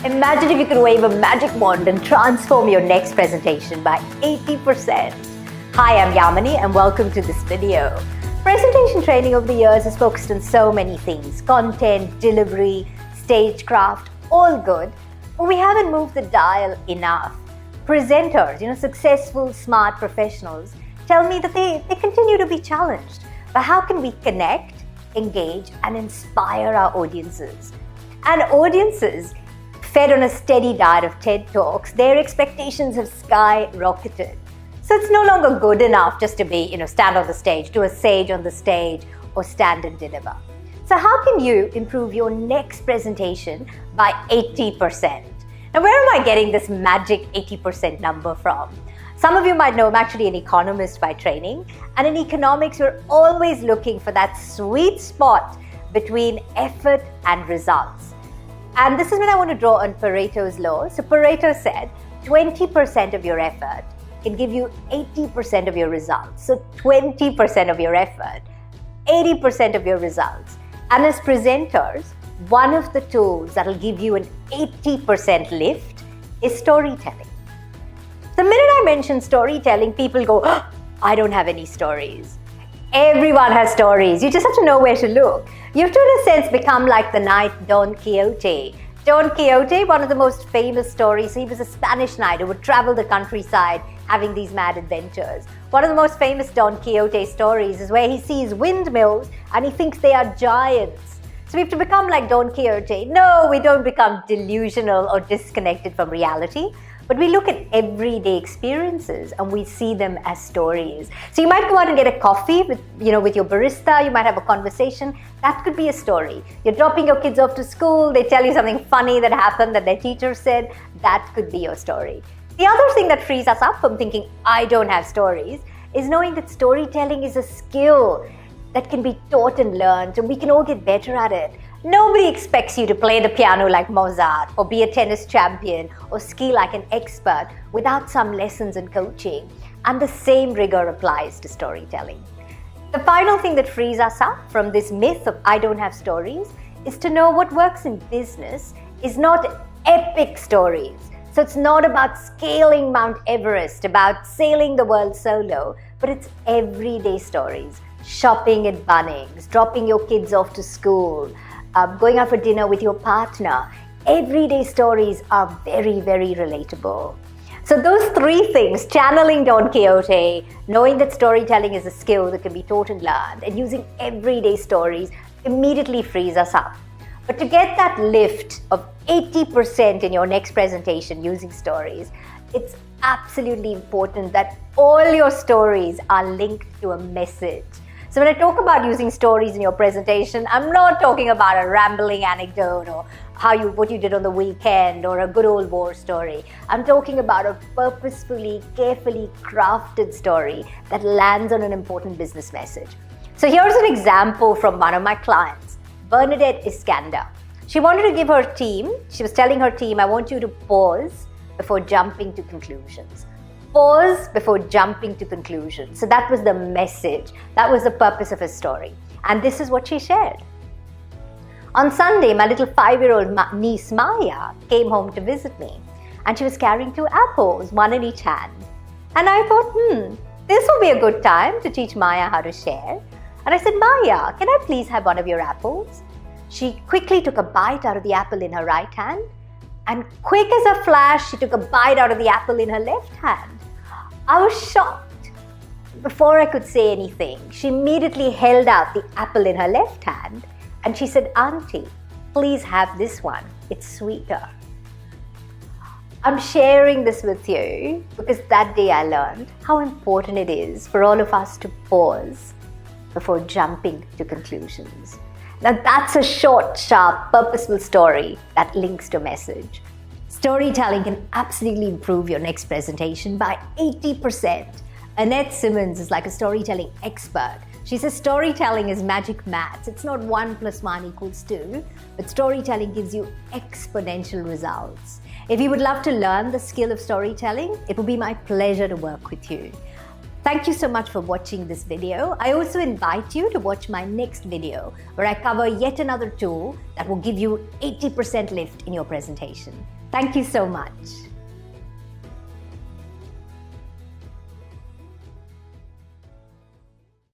Imagine if you could wave a magic wand and transform your next presentation by 80%. Hi, I'm Yamini and welcome to this video. Presentation training over the years has focused on so many things: content, delivery, stagecraft, all good, but we haven't moved the dial enough. Presenters, successful, smart professionals tell me that they continue to be challenged. But how can we connect, engage, and inspire our audiences? And audiences fed on a steady diet of TED Talks, their expectations have skyrocketed. So it's no longer good enough just to be, stand on the stage, do a sage on the stage, or stand and deliver. So how can you improve your next presentation by 80%? Now, where am I getting this magic 80% number from? Some of you might know I'm actually an economist by training, and in economics, we're always looking for that sweet spot between effort and results. And this is when I want to draw on Pareto's law. So Pareto said 20% of your effort can give you 80% of your results. So 20% of your effort, 80% of your results. And as presenters, one of the tools that will give you an 80% lift is storytelling. The minute I mention storytelling, people go, oh, I don't have any stories. Everyone has stories. You just have to know where to look. You have to, in a sense, become like the knight Don Quixote. Don Quixote, one of the most famous stories, he was a Spanish knight who would travel the countryside having these mad adventures. One of the most famous Don Quixote stories is where he sees windmills and he thinks they are giants. So we have to become like Don Quixote. No, we don't become delusional or disconnected from reality. But we look at everyday experiences and we see them as stories. So you might go out and get a coffee with your barista, you might have a conversation. That could be a story. You're dropping your kids off to school, they tell you something funny that happened that their teacher said. That could be your story. The other thing that frees us up from thinking, I don't have stories, is knowing that storytelling is a skill that can be taught and learned, and we can all get better at it. Nobody expects you to play the piano like Mozart or be a tennis champion or ski like an expert without some lessons and coaching. And the same rigor applies to storytelling. The final thing that frees us up from this myth of I don't have stories is to know what works in business is not epic stories. So it's not about scaling Mount Everest, about sailing the world solo, but it's everyday stories. Shopping at Bunnings, dropping your kids off to school, going out for dinner with your partner. Everyday stories are very, very relatable. So those three things, channeling Don Quixote, knowing that storytelling is a skill that can be taught and learned, and using everyday stories immediately frees us up. But to get that lift of 80% in your next presentation using stories, it's absolutely important that all your stories are linked to a message. So when I talk about using stories in your presentation, I'm not talking about a rambling anecdote or what you did on the weekend or a good old war story. I'm talking about a purposefully, carefully crafted story that lands on an important business message. So here's an example from one of my clients, Bernadette Iskander. She wanted to give her team, she was telling her team, I want you to pause before jumping to conclusions. Pause before jumping to conclusions. So that was the message. That was the purpose of her story. And this is what she shared. On Sunday, my little 5-year-old niece Maya came home to visit me. And she was carrying 2 apples, one in each hand. And I thought, this will be a good time to teach Maya how to share. And I said, Maya, can I please have one of your apples? She quickly took a bite out of the apple in her right hand. And quick as a flash, she took a bite out of the apple in her left hand. I was shocked. Before I could say anything, she immediately held out the apple in her left hand and she said, Auntie, please have this one. It's sweeter. I'm sharing this with you because that day I learned how important it is for all of us to pause before jumping to conclusions. Now that's a short, sharp, purposeful story that links to message. Storytelling can absolutely improve your next presentation by 80%. Annette Simmons is like a storytelling expert. She says storytelling is magic maths. It's not 1 + 1 = 2, but storytelling gives you exponential results. If you would love to learn the skill of storytelling, it will be my pleasure to work with you. Thank you so much for watching this video. I also invite you to watch my next video where I cover yet another tool that will give you 80% lift in your presentation. Thank you so much.